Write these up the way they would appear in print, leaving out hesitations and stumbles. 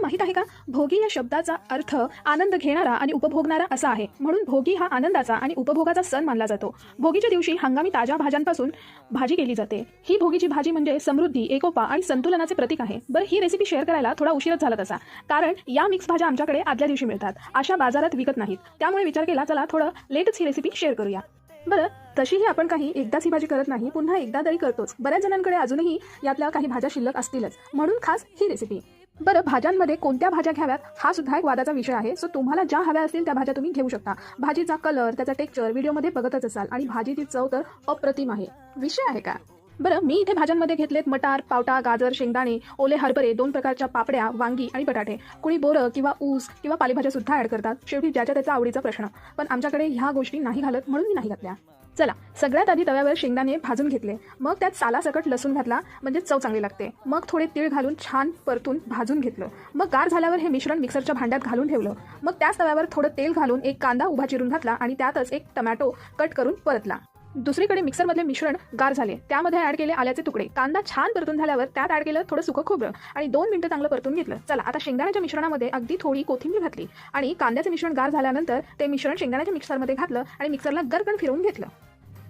माहित आहे का, भोगी या शब्दाचा अर्थ आनंद घेणारा आणि उपभोगणारा असा आहे. म्हणून भोगी हा आनंदाचा आणि उपभोगाचा सण मानला जातो. भोगीच्या दिवशी हंगामी ताज्या भाज्यांपासून भाजी केली जाते. ही भोगीची भाजी म्हणजे समृद्धी, एकोपा आणि संतुलनाचे प्रतीक आहे. बरं, ही रेसिपी शेअर करायला थोडा उशीरच झाला तसा, कारण या मिक्स भाज्या आमच्याकडे आदल्या दिवशी मिळतात, अशा बाजारात विकत नाहीत. त्यामुळे विचार केला चला थोडं लेटच ही रेसिपी शेअर करूया. बरं, तशीही आपण काही एकदाच ही भाजी करत नाही, पुन्हा एकदा तरी करतोच. बऱ्याच जणांकडे अजूनही यातल्या काही भाज्या शिल्लक असतीलच, म्हणून खास ही रेसिपी. बरं, भाज्यांमध्ये कोणत्या भाज्या घ्याव्यात हा सुद्धा एक वादाचा विषय आहे. सो तुम्हाला ज्या हव्या असतील त्या भाज्या तुम्ही घेऊ शकता. भाजीचा कलर, त्याचा टेक्स्चर व्हिडिओमध्ये बघतच असाल, आणि भाजीची चव तर अप्रतिम आहे. विषय आहे का? बरं, मी इथे भाज्यांमध्ये घेतलेत मटार, पावटा, गाजर, शेंगदाणे, ओले हरभरे, 2 प्रकारच्या पापड्या, वांगी आणि बटाटे. कुणी बोरं किंवा ऊस किंवा पालेभाज्या सुद्धा ऍड करतात. शेवटी ज्याच्या त्याचा आवडीचा प्रश्न. पण आमच्याकडे ह्या गोष्टी नाही घालत, म्हणून मी नाही घातल्या. चला, सगळ्यात आधी तव्यावर शेंगदाणे भाजून घेतले. मग त्यात सालासकट लसूण घातला, म्हणजे चव चांगली लागते. मग थोडे तीळ घालून छान परतून भाजून घेतलं. मग गार झाल्यावर हे मिश्रण मिक्सरच्या भांड्यात घालून ठेवलं. मग त्याच तव्यावर थोडं तेल घालून एक कांदा उभा चिरून घातला आणि त्यातच एक टमॅटो कट करून परतला. दुसरीकडे मिक्सरमधले मिश्रण गार झाले, त्यामध्ये ऍड केले आल्याचे तुकडे. कांदा छान परतून झाल्यावर त्यात ऍड केलं थोडं सुकं खोबरं आणि 2 मिनिटं चांगलं परतून घेतलं. चला, आता शेंगदाण्याच्या मिश्रणामध्ये अगदी थोडी कोथिंबीर घातली आणि कांद्याचे मिश्रण गार झाल्यानंतर ते मिश्रण शेंगदाण्याच्या मिक्सरमध्ये घातलं आणि मिक्सरला गरकन फिरवून घेतलं.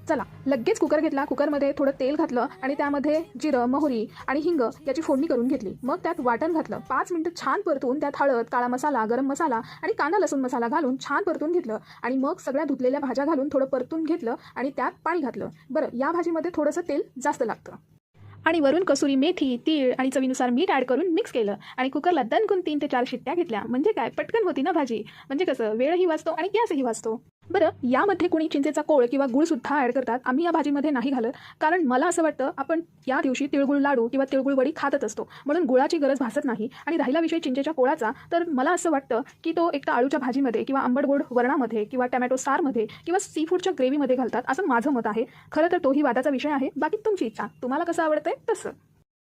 चला, लगेच कुकर घेतला. कुकरमध्ये थोडं तेल घातलं आणि त्यामध्ये जिरं, मोहरी आणि हिंग याची फोडणी करून घेतली. मग त्यात वाटण घातलं. 5 मिनिटं छान परतून त्यात हळद, काळा मसाला, गरम मसाला आणि कांदा लसूण मसाला घालून छान परतून घेतलं. आणि मग सगळ्या धुतलेल्या भाज्या घालून थोडं परतून घेतलं आणि त्यात पाणी घातलं. बरं, या भाजीमध्ये थोडंसं तेल जास्त लागतं. आणि वरून कसुरी मेथी, तीळ आणि चवीनुसार मीठ ऍड करून मिक्स केलं आणि कुकरला दणकून 3 ते 4 शिट्ट्या घेतल्या. म्हणजे काय, पटकन होती ना भाजी. म्हणजे कसं, वेळही वाचतो आणि गॅसही वाचतो. बरं, यामध्ये कोणी चिंचेचा कोळ किंवा गुळ सुद्धा ऍड करतात. आम्ही या भाजीमध्ये नाही घालत, कारण मला असं वाटतं आपण या दिवशी तिळगुळ लाडू किंवा तिळगुळ वडी खातच असतो, म्हणून गुळाची गरज भासत नाही. आणि राहिला विषय चिंचेच्या कोळाचा, तर मला असं वाटतं की तो एकटा आळूच्या भाजीमध्ये किंवा आंबट गोड वरणामध्ये किंवा टमॅटो सारमध्ये किंवा सी फूडच्या ग्रेव्हीमध्ये घालतात, असं माझं मत आहे. खरं तर तोही वादाचा विषय आहे. बाकी तुमची इच्छा, तुम्हाला कसं आवडतंय तसं.